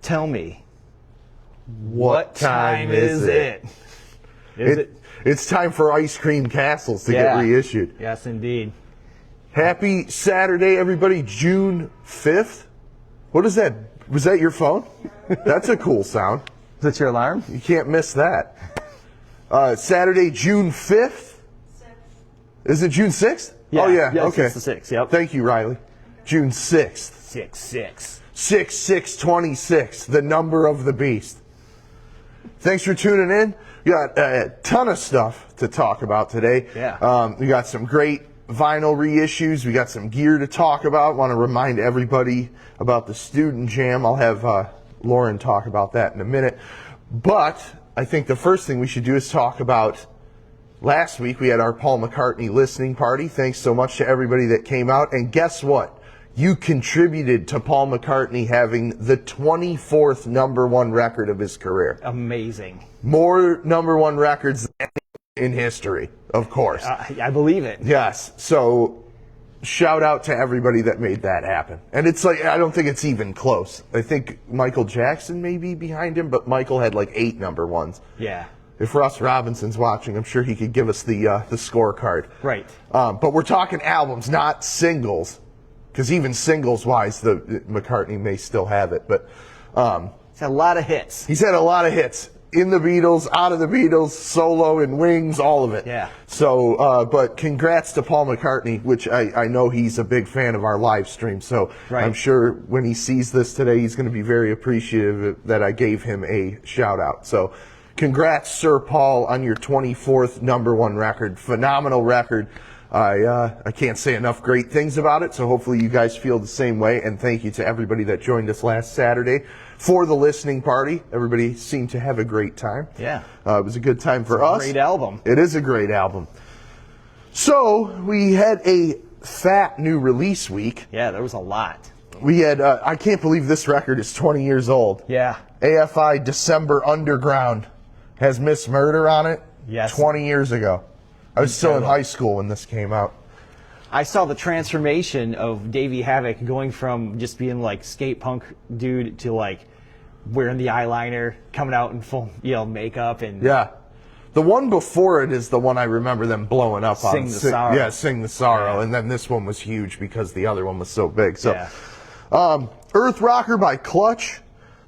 Tell me, what time is it? It's time for Ice Cream Castles to get reissued. Yes, indeed. Happy Saturday, everybody. June 5th. What is that? Was that your phone? That's a cool sound. Is that your alarm? You can't miss that. Saturday, June 5th. Is it June 6th? Yeah. Oh, yeah. Yes, Okay. it's the 6th, yep. Thank you, Riley. June 6th. 6-6. 6-6-26, the number of the beast. Thanks for tuning in. We got a ton of stuff to talk about today. Yeah. We got some great vinyl reissues. We got some gear to talk about. Want to remind everybody about the Student Jam. I'll have Lauren talk about that in a minute. But I think the first thing we should do is talk about last week. We had our Paul McCartney listening party. Thanks so much to everybody that came out. And guess what? You contributed to Paul McCartney having the 24th #1 record of his career. Amazing. More #1 records than in history, of course. I believe it. Yes. So shout out to everybody that made that happen. And it's like, I don't think it's even close. I think Michael Jackson may be behind him, but Michael had like 8 #1s. Yeah. If Russ Robinson's watching, I'm sure he could give us the scorecard. Right. But we're talking albums, not singles. Because even singles-wise, the McCartney may still have it. But he's had a lot of hits. He's had a lot of hits. In the Beatles, out of the Beatles, solo and Wings, all of it. Yeah. So, but congrats to Paul McCartney, which I know he's a big fan of our live stream. So I'm sure when he sees this today, he's going to be very appreciative that I gave him a shout-out. So congrats, Sir Paul, on your 24th #1 record. Phenomenal record. I can't say enough great things about it, so hopefully you guys feel the same way. And thank you to everybody that joined us last Saturday for the listening party. Everybody seemed to have a great time. Yeah. It was a good time for us. Great album. It is a great album. So we had a fat new release week. Yeah, there was a lot. We had, I can't believe this record is 20 years old. Yeah. AFI December Underground has Miss Murder on it. Yes. 20 years ago. I was still in high school when this came out. I saw the transformation of Davey Havok going from just being like skate punk dude to like wearing the eyeliner, coming out in full makeup and yeah. The one before it is the one I remember them blowing up on. Sing the Sorrow. Yeah, Sing the Sorrow. Yeah. And then this one was huge because the other one was so big. So, yeah. Earth Rocker by Clutch.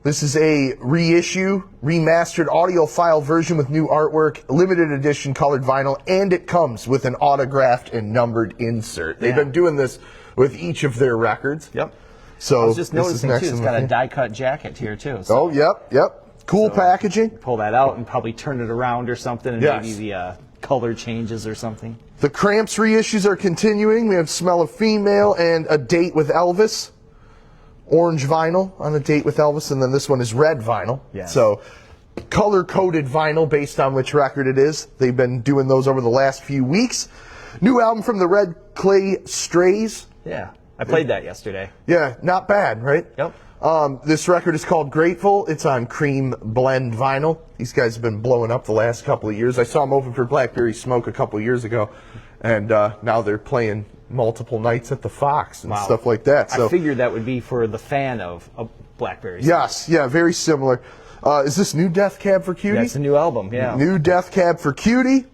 This is a reissue, remastered audiophile version with new artwork, limited edition colored vinyl, and it comes with an autographed and numbered insert. They've been doing this with each of their records. Yep. So I was just noticing, too, it's got a die-cut jacket here, too. So oh, yep. Cool packaging. Pull that out and probably turn it around or something, and maybe the color changes or something. The Cramps reissues are continuing. We have Smell of Female and A Date with Elvis. Orange vinyl on A Date with Elvis, and then this one is red vinyl. Yes. So color-coded vinyl based on which record it is. They've been doing those over the last few weeks. New album from the Red Clay Strays. Yeah, I played that yesterday. Yeah, not bad, right? Yep. This record is called Grateful. It's on cream blend vinyl. These guys have been blowing up the last couple of years. I saw them open for Blackberry Smoke a couple of years ago, and now they're playing multiple nights at the Fox and stuff like that. So I figured that would be for the fan of Blackberry. Yes, yeah, very similar. Is this new Death Cab for Cutie? Yeah, it's a new album, yeah. New Death Cab for Cutie.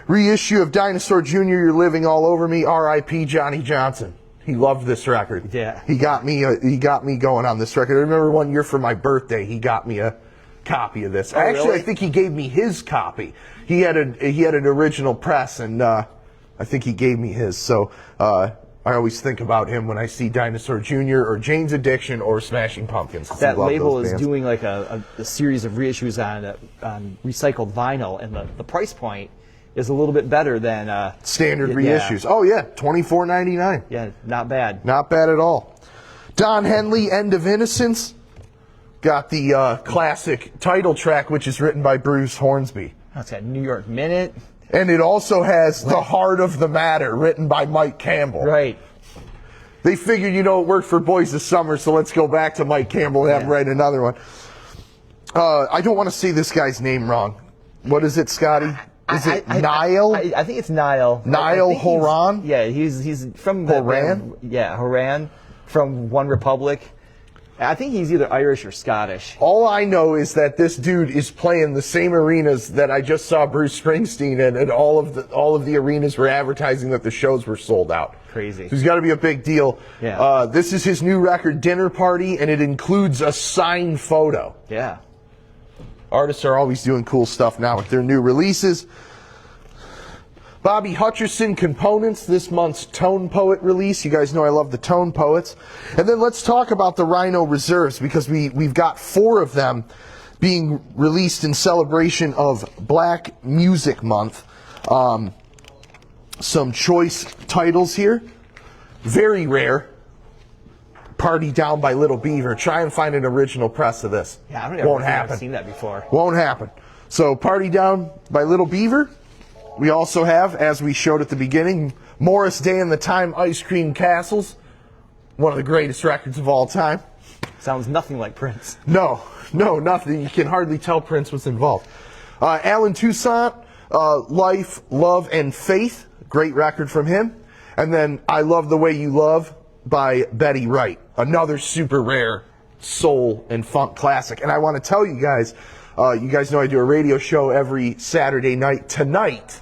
Reissue of Dinosaur Jr., You're Living All Over Me, R.I.P. Johnny Johnson. He loved this record. Yeah. He got me going on this record. I remember one year for my birthday, he got me a copy of this. Oh, Actually, really? I think he gave me his copy. He had an original press, and I think he gave me his. So I always think about him when I see Dinosaur Jr. or Jane's Addiction or Smashing Pumpkins. That label is doing like a series of reissues on recycled vinyl, and the price point is a little bit better than standard reissues. Oh yeah, $24.99. Yeah, not bad. Not bad at all. Don Henley, End of Innocence. Got the classic title track, which is written by Bruce Hornsby. Oh, it's got New York Minute. And it also has The Heart of the Matter, written by Mike Campbell. Right. They figured, it worked for Boys of Summer, so let's go back to Mike Campbell and have him write another one. I don't want to say this guy's name wrong. What is it, Scotty? Is it Niall? I think it's Niall. Niall Horan? Yeah, he's from Horan? Horan from One Republic. I think he's either Irish or Scottish. All I know is that this dude is playing the same arenas that I just saw Bruce Springsteen in, and all of the arenas were advertising that the shows were sold out. Crazy. So he's got to be a big deal. Yeah. This is his new record, Dinner Party, and it includes a signed photo. Yeah. Artists are always doing cool stuff now with their new releases. Bobby Hutcherson Components, this month's Tone Poet release. You guys know I love the Tone Poets. And then let's talk about the Rhino Reserves, because we've got 4 of them being released in celebration of Black Music Month. Some choice titles here. Very rare. Party Down by Little Beaver. Try and find an original press of this. Yeah, I don't Won't think happen. I've seen that before. Won't happen. So Party Down by Little Beaver. We also have, as we showed at the beginning, Morris Day and the Time Ice Cream Castles. One of the greatest records of all time. Sounds nothing like Prince. No, nothing. You can hardly tell Prince was involved. Alan Toussaint, Life, Love, and Faith. Great record from him. And then I Love the Way You Love by Betty Wright. Another super rare soul and funk classic. And I want to tell you guys know I do a radio show every Saturday night. Tonight,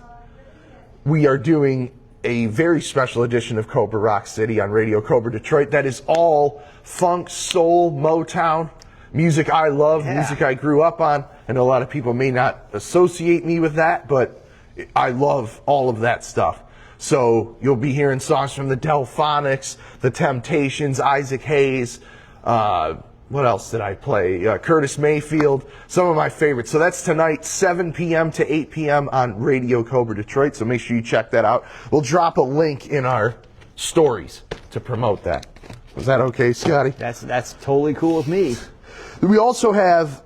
we are doing a very special edition of Cobra Rock City on Radio Cobra Detroit. That is all funk, soul, Motown, music I love, music I grew up on. I know a lot of people may not associate me with that, but I love all of that stuff. So you'll be hearing songs from the Delphonics, the Temptations, Isaac Hayes, what else did I play? Curtis Mayfield, some of my favorites. So that's tonight, 7 p.m. to 8 p.m. on Radio Cobra Detroit. So make sure you check that out. We'll drop a link in our stories to promote that. Was that okay, Scotty? That's totally cool with me. We also have,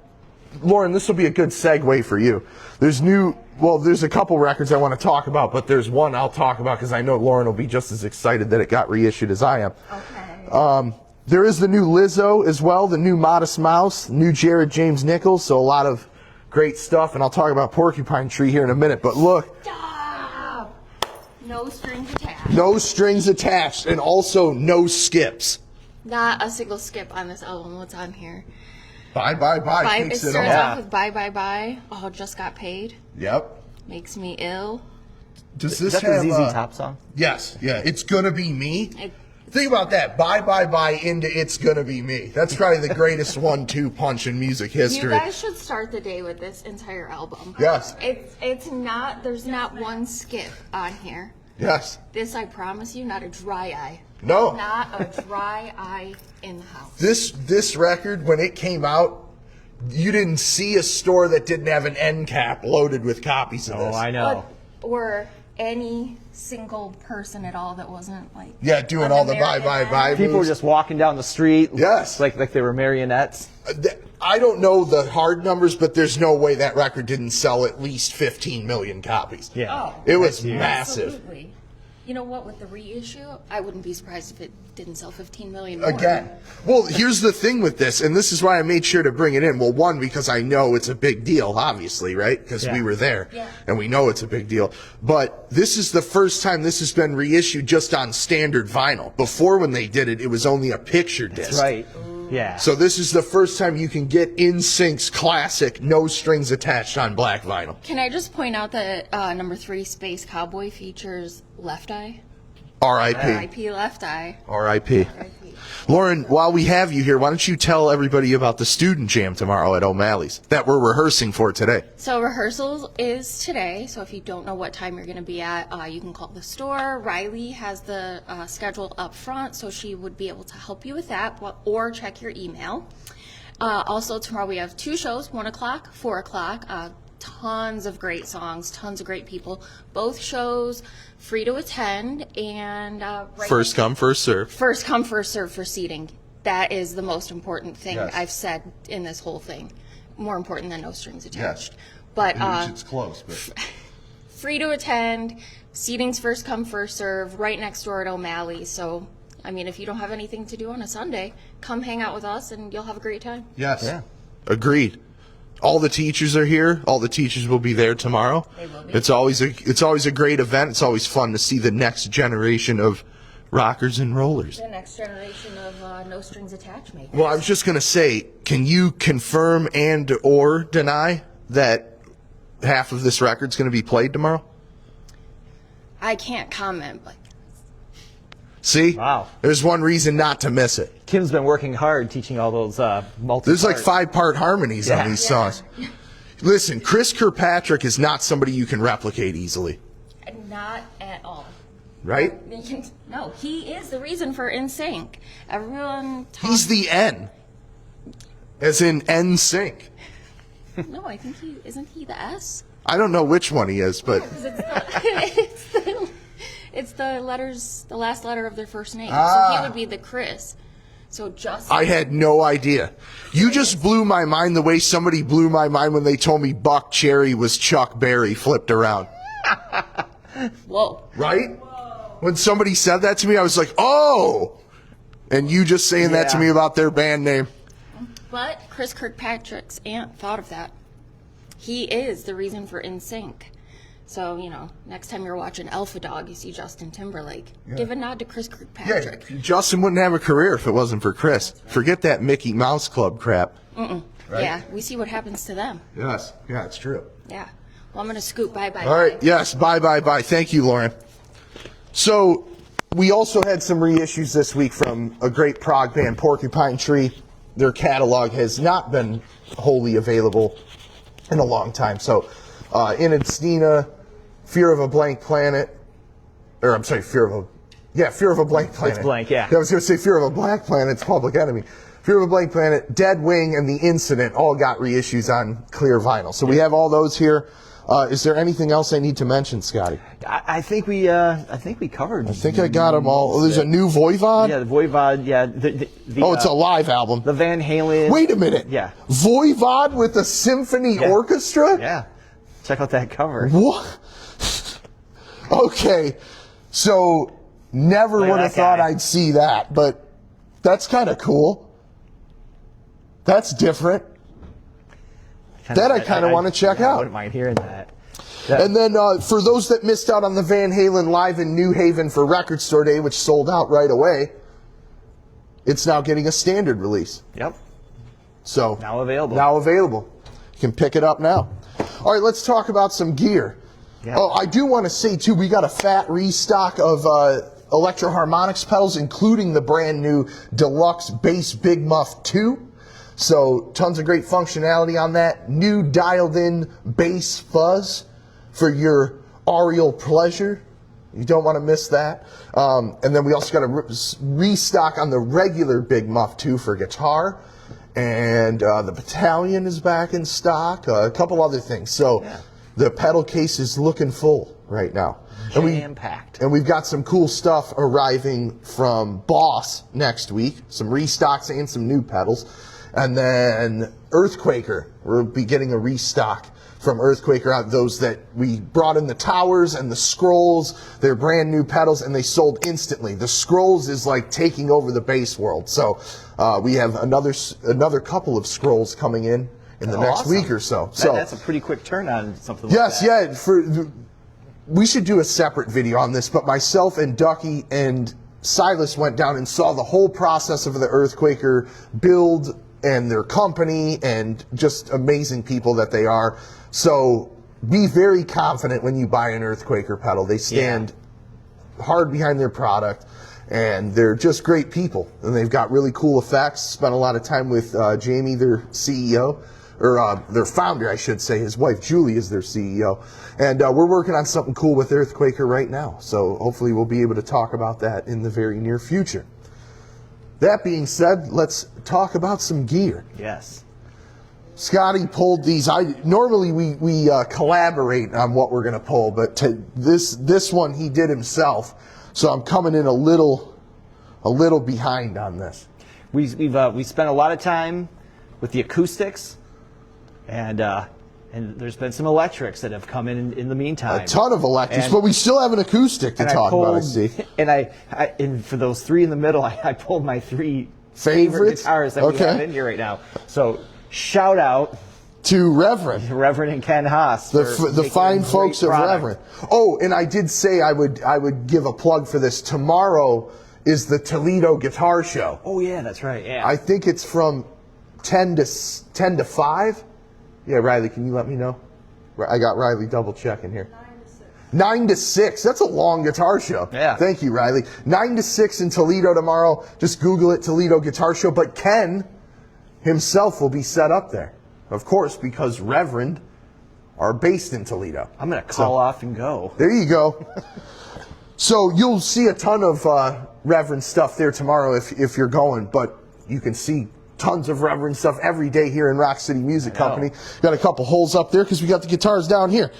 Lauren, this will be a good segue for you. There's a couple records I want to talk about, but there's one I'll talk about because I know Lauren will be just as excited that it got reissued as I am. Okay. There is the new Lizzo as well, the new Modest Mouse, new Jared James Nichols, so a lot of great stuff, and I'll talk about Porcupine Tree here in a minute, but look. Stop! No strings attached. No strings attached, and also no skips. Not a single skip on this album. What's on here? Bye, bye, bye. It Kicks it starts off. off with bye, bye, bye. Oh, just got paid. Yep. Makes me ill. Does Is this that have the ZZ Top song? Yes, yeah, It's Gonna Be Me. Think about that. Bye, bye, bye into It's Gonna Be Me. That's probably the greatest 1-2 punch in music history. You guys should start the day with this entire album. Yes. It's not, there's not one skip on here. Yes. This, I promise you, not a dry eye. No. Not a dry eye in the house. This record, when it came out, you didn't see a store that didn't have an end cap loaded with copies of this. Oh, I know. Or any single person at all that wasn't like doing all the bye, bye, bye. People were moves. just walking down the street. Yes. Like they were marionettes. I don't know the hard numbers, but there's no way that record didn't sell at least 15 million copies. Yeah. It was massive. Absolutely. You know what? With the reissue, I wouldn't be surprised if it didn't sell 15 million more. Again. Well, here's the thing with this, and this is why I made sure to bring it in. Well, one, because I know it's a big deal, obviously, right? Because we were there, and we know it's a big deal. But this is the first time this has been reissued just on standard vinyl. Before, when they did it, it was only a picture disc. That's right. Yeah. So this is the first time you can get NSYNC's classic No Strings Attached on black vinyl. Can I just point out that number 3, Space Cowboy, features Left Eye? R.I.P. R.I.P. Left Eye. R.I.P. Lauren, while we have you here, why don't you tell everybody about the student jam tomorrow at O'Malley's that we're rehearsing for today? So rehearsal is today, so if you don't know what time you're going to be at, you can call the store. Riley has the schedule up front, so she would be able to help you with that, or check your email. Also, tomorrow we have 2 shows, 1 o'clock, 4 o'clock. Tons of great songs, tons of great people. Both shows free to attend, and First come, first serve. First come, first serve for seating. That is the most important thing I've said in this whole thing. More important than no strings attached. But it's close, but free to attend. Seating's first come, first serve. Right next door at O'Malley. So, I mean, if you don't have anything to do on a Sunday, come hang out with us, and you'll have a great time. yes, agreed. All the teachers are here. All the teachers will be there tomorrow. They will be. It's always a great event. It's always fun to see the next generation of rockers and rollers. The next generation of no strings attached makers. Well, I was just going to say, can you confirm and or deny that half of this record's going to be played tomorrow? I can't comment, but See? Wow. There's one reason not to miss it. Kim's been working hard teaching all those multi. There's like 5-part harmonies on these songs. Listen, Chris Kirkpatrick is not somebody you can replicate easily. not at all. Right? No, he is the reason for NSYNC. Everyone talks. He's the N. As in NSYNC. No, I think isn't he the S? I don't know which one he is, but It's the letters, the last letter of their first name. So he would be the Chris. So just I had no idea. You just blew my mind the way somebody blew my mind when they told me Buck Cherry was Chuck Berry flipped around. Whoa. Right? When somebody said that to me, I was like, oh! And you just saying that to me about their band name. But Chris Kirkpatrick's aunt thought of that. He is the reason for NSYNC. So, next time you're watching Alpha Dog, you see Justin Timberlake. Yeah. Give a nod to Chris Kirkpatrick. Yeah, Justin wouldn't have a career if it wasn't for Chris. Right. Forget that Mickey Mouse Club crap. Right? Yeah, we see what happens to them. Yes, yeah, it's true. Yeah. Well, I'm going to scoot bye-bye. All right, yes, bye. Thank you, Lauren. So, we also had some reissues this week from a great prog band, Porcupine Tree. Their catalog has not been wholly available in a long time. So, Inenstina, Fear of a Blank Planet, or I'm sorry, Fear of a Blank Planet. It's blank, yeah. I was going to say Fear of a Black Planet, it's Public Enemy. Fear of a Blank Planet, Dead Wing, and The Incident all got reissues on clear vinyl. So we have all those here. Is there anything else I need to mention, Scotty? I think we covered. I think I got them all. Oh, there's a new Voivod? Yeah, the Voivod, yeah. It's a live album. The Van Halen. Wait a minute. Yeah. Voivod with a symphony orchestra? Yeah. Check out that cover. What? Okay. So, never would have thought I'd see that, but that's kind of cool. That's different. That I kind of want to check out. I wouldn't mind hearing that. And then for those that missed out on the Van Halen live in New Haven for Record Store Day, which sold out right away, it's now getting a standard release. Yep. So now available. You can pick it up now. All right, let's talk about some gear. Yeah. Oh, I do want to say too, we got a fat restock of Electro Harmonix pedals, including the brand new Deluxe Bass Big Muff 2. So tons of great functionality on that. New dialed in bass fuzz for your aural pleasure. You don't want to miss that. And then we also got a restock on the regular Big Muff 2 for guitar. And the Battalion is back in stock. A couple other things. So the pedal case is looking full right now. Jam-packed. And we've got some cool stuff arriving from Boss next week. Some restocks and some new pedals. And then Earthquaker, we'll be getting a restock from Earthquaker, those that we brought in the towers and the scrolls. They're brand new pedals and they sold instantly. The scrolls is like taking over the bass world. So we have another couple of scrolls coming in the next week or so. That's a pretty quick turn on something like that. Yes, we should do a separate video on this, but myself and Darque and Silas went down and saw the whole process of the Earthquaker build and their company, and just amazing people that they are. So be very confident when you buy an Earthquaker pedal. They stand hard behind their product, and they're just great people. And they've got really cool effects. Spent a lot of time with Jamie, their CEO, or their founder, I should say. His wife, Julie, is their CEO. And we're working on something cool with Earthquaker right now. So hopefully we'll be able to talk about that in the very near future. That being said, let's talk about some gear. Yes. Scotty pulled these. Normally we collaborate on what we're going to pull, but this one he did himself. So I'm coming in a little behind on this. We spent a lot of time with the acoustics, and there's been some electrics that have come in the meantime. A ton of electrics, but we still have an acoustic to talk about, I see. And for those three in the middle, I pulled my three favorite guitars that we have in here right now. So shout out to Reverend. Reverend and Ken Haas. The fine folks of Reverend. Oh, and I did say I would give a plug for this. Tomorrow is the Toledo Guitar Show. Oh yeah, that's right. Yeah. I think it's from 10 to 5. Yeah, Riley, can you let me know? I got Riley double checking here. 9 to 6. That's a long guitar show. Yeah. Thank you, Riley. 9 to 6 in Toledo tomorrow. Just Google it, Toledo Guitar Show. But Ken himself will be set up there. Of course, because Reverend are based in Toledo. I'm going to call off and go. There you go. So you'll see a ton of Reverend stuff there tomorrow if you're going. But you can see tons of Reverend stuff every day here in Rock City Music Company. Got a couple holes up there because we got the guitars down here.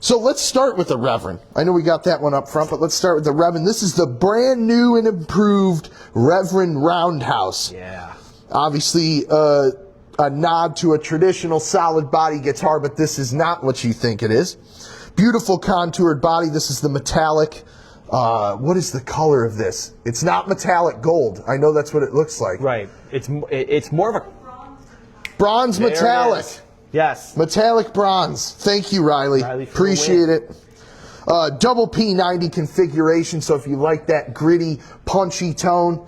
So let's start with the Reverend. I know we got that one up front, but let's start with the Reverend. This is the brand new and improved Reverend Roundhouse. Yeah. Obviously, a nod to a traditional solid body guitar, but this is not what you think it is. Beautiful contoured body. This is the metallic. What is the color of this? It's not metallic gold. I know that's what it looks like. Right. It's more of a bronze metallic. Yes. Metallic bronze. Thank you, Riley. Appreciate it. Double P90 configuration, so if you like that gritty, punchy tone,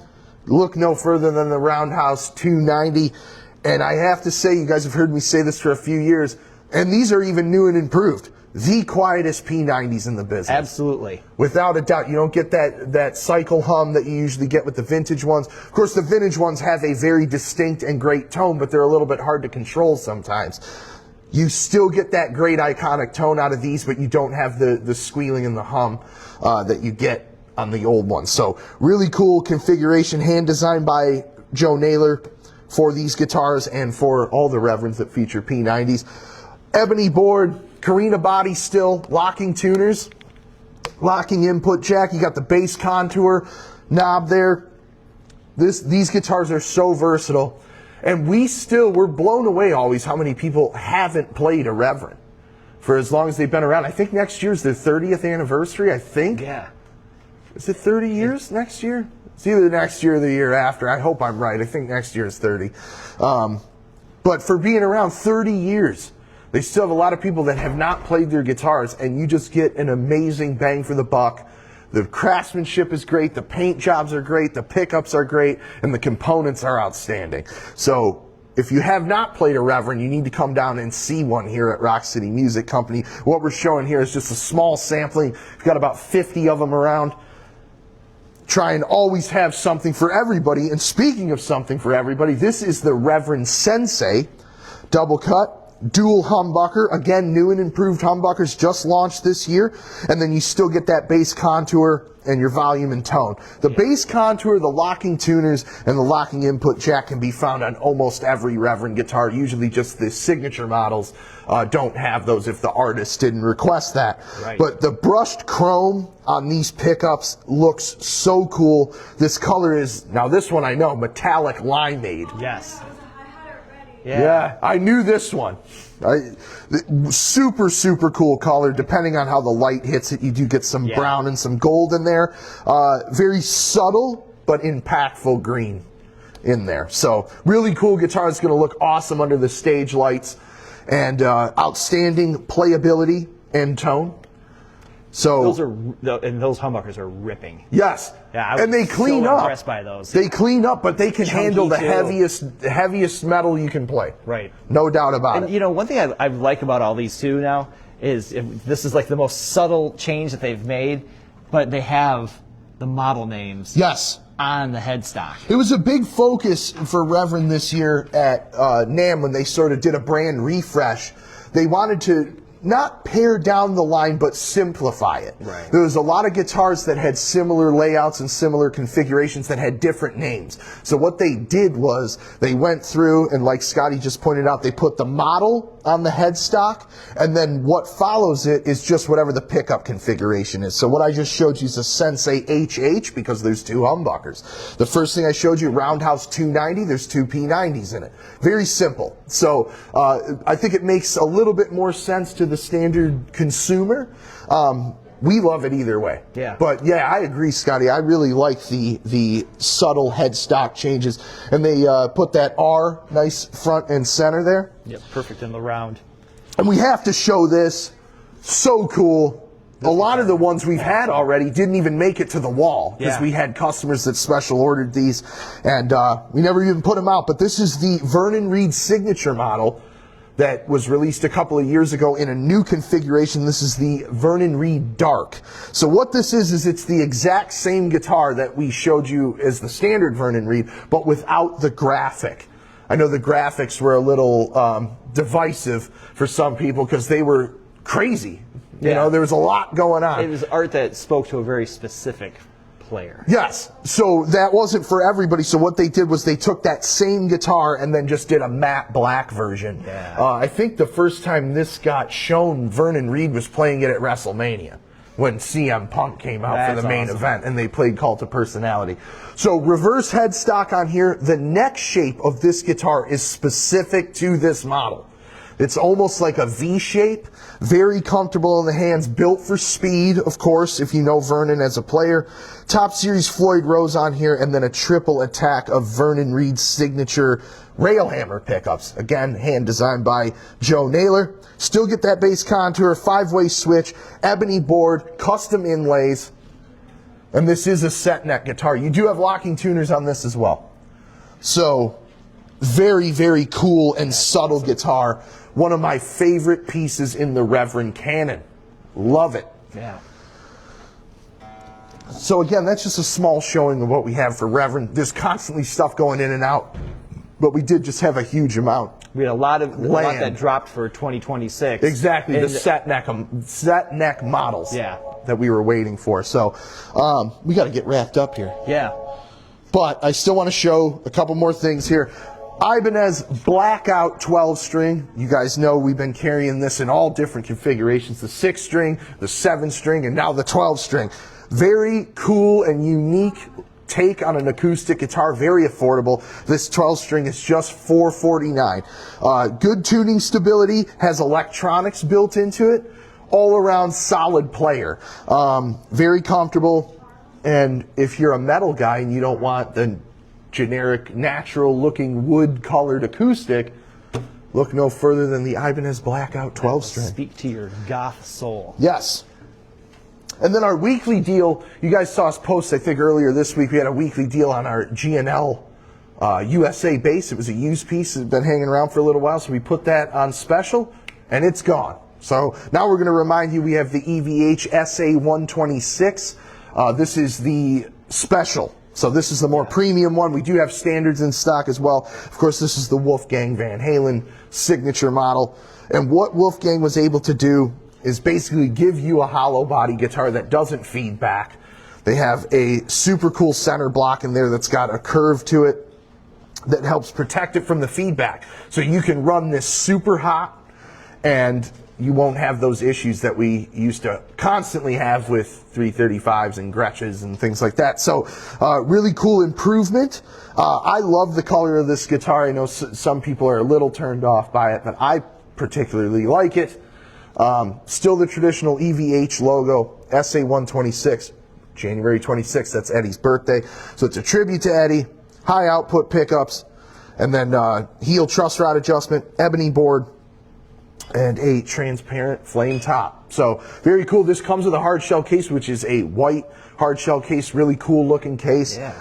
look no further than the Roundhouse 290. And I have to say, you guys have heard me say this for a few years, and these are even new and improved. The quietest P90s in the business. Absolutely. Without a doubt. You don't get that cycle hum that you usually get with the vintage ones. Of course, the vintage ones have a very distinct and great tone, but they're a little bit hard to control sometimes. You still get that great iconic tone out of these, but you don't have the squealing and the hum that you get on the old ones. So really cool configuration, hand designed by Joe Naylor for these guitars and for all the Reverends that feature P90s. Ebony board, Carina body still, locking tuners, locking input jack. You got the bass contour knob there. These guitars are so versatile. And we're blown away always how many people haven't played a Reverend for as long as they've been around. I think next year's their 30th anniversary, I think. Yeah. Is it 30 years next year? It's either next year or the year after. I hope I'm right. I think next year is 30. But for being around 30 years, they still have a lot of people that have not played their guitars, and you just get an amazing bang for the buck. The craftsmanship is great, the paint jobs are great, the pickups are great, and the components are outstanding. So if you have not played a Reverend, you need to come down and see one here at Rock City Music Company. What we're showing here is just a small sampling. We've got about 50 of them around. Try and always have something for everybody. And speaking of something for everybody, this is the Reverend Sensei double cut. Dual humbucker, again, new and improved humbuckers just launched this year, and then you still get that bass contour and your volume and tone. The bass contour, the locking tuners, and the locking input jack can be found on almost every Reverend guitar. Usually just the signature models don't have those if the artist didn't request that. Right. But the brushed chrome on these pickups looks so cool. This color is, now this one I know, metallic limeade. Yes. Yeah, I knew this one. Super, super cool color. Depending on how the light hits it, you do get some brown and some gold in there. Very subtle, but impactful green in there. So really cool guitar. It's going to look awesome under the stage lights. And outstanding playability and tone. So those humbuckers are ripping. Yes. Yeah, and they clean up. Impressed by those. They clean up, but they can Chunky handle the too. heaviest metal you can play. Right. No doubt about it. You know, one thing I like about all these too now is this is like the most subtle change that they've made, but they have the model names. Yes. On the headstock. It was a big focus for Reverend this year at NAMM when they sort of did a brand refresh. They wanted to not pare down the line, but simplify it. Right. There was a lot of guitars that had similar layouts and similar configurations that had different names. So what they did was they went through, and like Scotty just pointed out, they put the model on the headstock, and then what follows it is just whatever the pickup configuration is. So what I just showed you is a Sensei HH, because there's two humbuckers. The first thing I showed you, Roundhouse 290, there's two P90s in it. Very simple. So I think it makes a little bit more sense to the standard consumer. we love it either way. Yeah. But yeah, I agree, Scotty. I really like the subtle headstock changes, and they put that R nice front and center there. Yep, perfect in the round. And we have to show this. So cool. A lot of the ones we've had already didn't even make it to the wall because we had customers that special ordered these, and we never even put them out. But this is the Vernon Reid signature model that was released a couple of years ago in a new configuration. This is the Vernon Reid Darque. So what this is it's the exact same guitar that we showed you as the standard Vernon Reid, but without the graphic. I know the graphics were a little divisive for some people because they were crazy. You know, there was a lot going on. It was art that spoke to a very specific player. Yes. So that wasn't for everybody. So what they did was they took that same guitar and then just did a matte black version. Yeah. I think the first time this got shown, Vernon Reid was playing it at WrestleMania when CM Punk came out for the main event, and they played Cult of Personality. So reverse headstock on here. The neck shape of this guitar is specific to this model. It's almost like a V shape, very comfortable in the hands, built for speed, of course, if you know Vernon as a player. Top Series Floyd Rose on here, and then a triple attack of Vernon Reid's signature railhammer pickups. Again, hand designed by Joe Naylor. Still get that bass contour, 5-way switch, ebony board, custom inlays. And this is a set neck guitar. You do have locking tuners on this as well. So, very, very cool and subtle guitar. One of my favorite pieces in the Reverend canon. Love it. Yeah. So again, that's just a small showing of what we have for Reverend. There's constantly stuff going in and out, but we did just have a huge amount. We had a lot that dropped for 2026. Exactly, the set neck models that we were waiting for. So we got to get wrapped up here. Yeah. But I still want to show a couple more things here. Ibanez Blackout 12-string. You guys know we've been carrying this in all different configurations. The 6-string, the 7-string, and now the 12-string. Very cool and unique take on an acoustic guitar. Very affordable. This 12-string is just $449. Good tuning stability. Has electronics built into it. All around solid player. Very comfortable. And if you're a metal guy and you don't want the generic, natural-looking, wood-colored acoustic, look no further than the Ibanez Blackout 12-string. Speak to your goth soul. Yes. And then our weekly deal, you guys saw us post, I think, earlier this week. We had a weekly deal on our GNL USA bass. It was a used piece. It had been hanging around for a little while, so we put that on special, and it's gone. So now we're going to remind you we have the EVH SA-126. This is the special. So this is the more premium one. We do have standards in stock as well. Of course, this is the Wolfgang Van Halen signature model. And what Wolfgang was able to do is basically give you a hollow body guitar that doesn't feed back. They have a super cool center block in there that's got a curve to it that helps protect it from the feedback. So you can run this super hot and you won't have those issues that we used to constantly have with 335s and Gretches and things like that. So really cool improvement. I love the color of this guitar. I know some people are a little turned off by it, but I particularly like it. Still the traditional EVH logo, SA-126, January 26th, that's Eddie's birthday. So it's a tribute to Eddie, high output pickups, and then heel truss rod adjustment, ebony board, and a transparent flame top. So very cool. This comes with a hard shell case, which is a white hard shell case, really cool looking case. Yeah.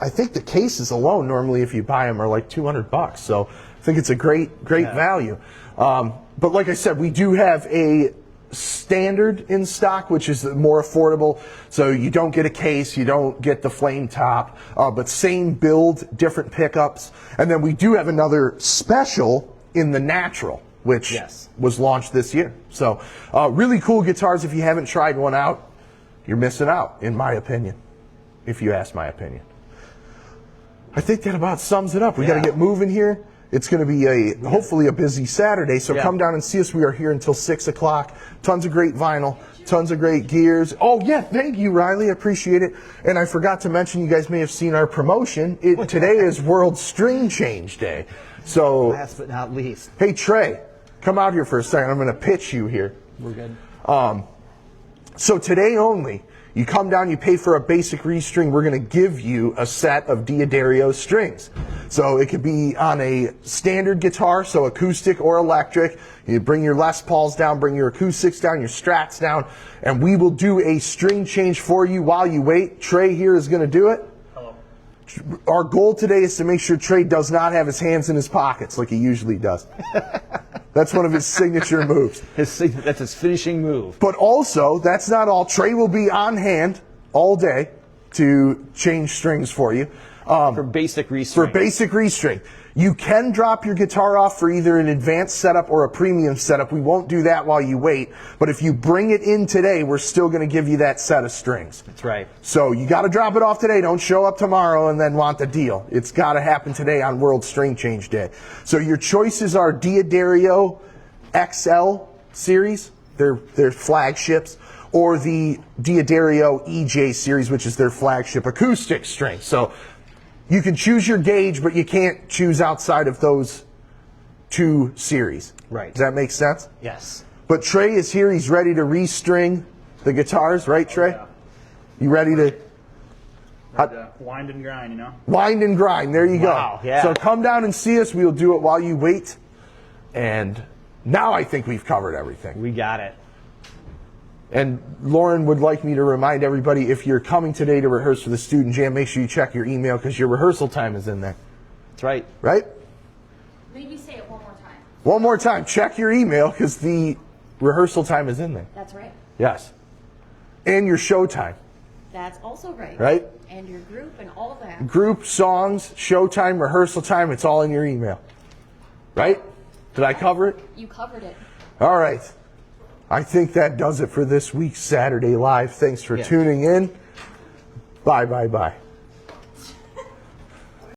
I think the cases alone, normally if you buy them, are like $200. So I think it's a great value. But like I said, we do have a standard in stock, which is more affordable. So you don't get a case, you don't get the flame top, but same build, different pickups. And then we do have another special in the natural, which was launched this year. So really cool guitars. If you haven't tried one out, you're missing out, in my opinion, if you ask my opinion. I think that about sums it up. We got to get moving here. It's going to be hopefully a busy Saturday, so come down and see us. We are here until 6 o'clock. Tons of great vinyl, tons of great gears. Oh, yeah, thank you, Riley. I appreciate it. And I forgot to mention, you guys may have seen our promotion. Today is World String Change Day. So, last but not least. Hey, Trey, come out here for a second. I'm going to pitch you here. We're good. So today only, you come down, you pay for a basic restring, we're going to give you a set of D'Addario strings. So it could be on a standard guitar, so acoustic or electric. You bring your Les Pauls down, bring your acoustics down, your Strats down, and we will do a string change for you while you wait. Trey here is going to do it. Hello. Our goal today is to make sure Trey does not have his hands in his pockets like he usually does. That's one of his signature moves. That's his finishing move. But also, that's not all. Trey will be on hand all day to change strings for you. For basic restring. For basic restring. You can drop your guitar off for either an advanced setup or a premium setup. We won't do that while you wait. But if you bring it in today, we're still going to give you that set of strings. That's right. So you got to drop it off today. Don't show up tomorrow and then want the deal. It's got to happen today on World String Change Day. So your choices are D'Addario XL series. They're flagships. Or the D'Addario EJ series, which is their flagship acoustic string. So you can choose your gauge, but you can't choose outside of those two series. Right. Does that make sense? Yes. But Trey is here. He's ready to restring the guitars, right, Trey? Yeah. You ready to Wind and grind, you know? wind and grind? There you Wow, go. yeah. So come down and see us. We'll do it while you wait. And now I think we've covered everything. We got it. And Lauren would like me to remind everybody, if you're coming today to rehearse for the Student Jam, make sure you check your email because your rehearsal time is in there. That's right. Right? Maybe say it one more time. One more time, check your email because the rehearsal time is in there. That's right. Yes. And your show time. That's also right. Right? And your group and all of that. Group, songs, show time, rehearsal time, it's all in your email. Right? Did I cover it? You covered it. All right. I think that does it for this week's Saturday Live. Thanks for tuning in. Bye, bye, bye.